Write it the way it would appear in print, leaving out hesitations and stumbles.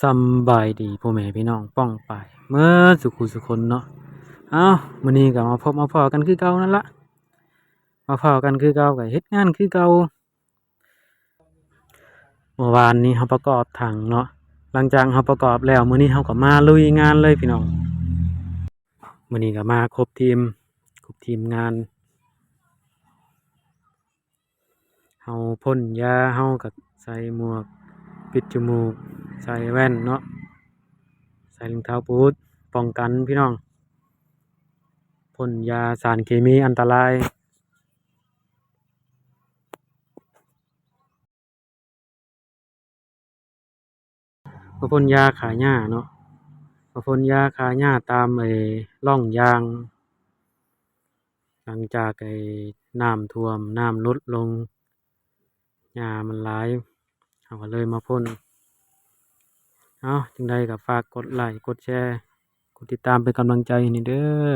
สำบายดีพ่อแม่พี่น้องป้องปายเมื่อสุขุสุคนเนาะเอ้ามื้อนี้ก็มาพบมาพ้อกันคือเก่านั่นละมาพ้อกันคือเก่าก็เฮ็ดงานคือเก่าเมื่อวานนี้เราประกอบถังเนาะหลังจากเราประกอบแล้วมื้อนี้เราก็มาลุยงานเลยพี่น้องมื้อนี้ก็มาครบทีมงานเฮาพ่นยาเฮาก็ใส่หมวกปิดจมูกใส่แว่นเนาะใส่รองเท้าบูทป้องกันพี่น้องพ่นยาสารเคมีอันตราย มาพ่นยาฆ่าหญ้าเนาะมาพ่นยาฆ่าหญ้าตามร่องยางหลังจากน้ำท่วมน้ำลดลงหญ้ามันหลายเราก็เลยมาพ่นเอาจึงใดก็ฝากกดไลค์กดแชร์กดติดตามเป็นกำลังใจให้นี่เด้อ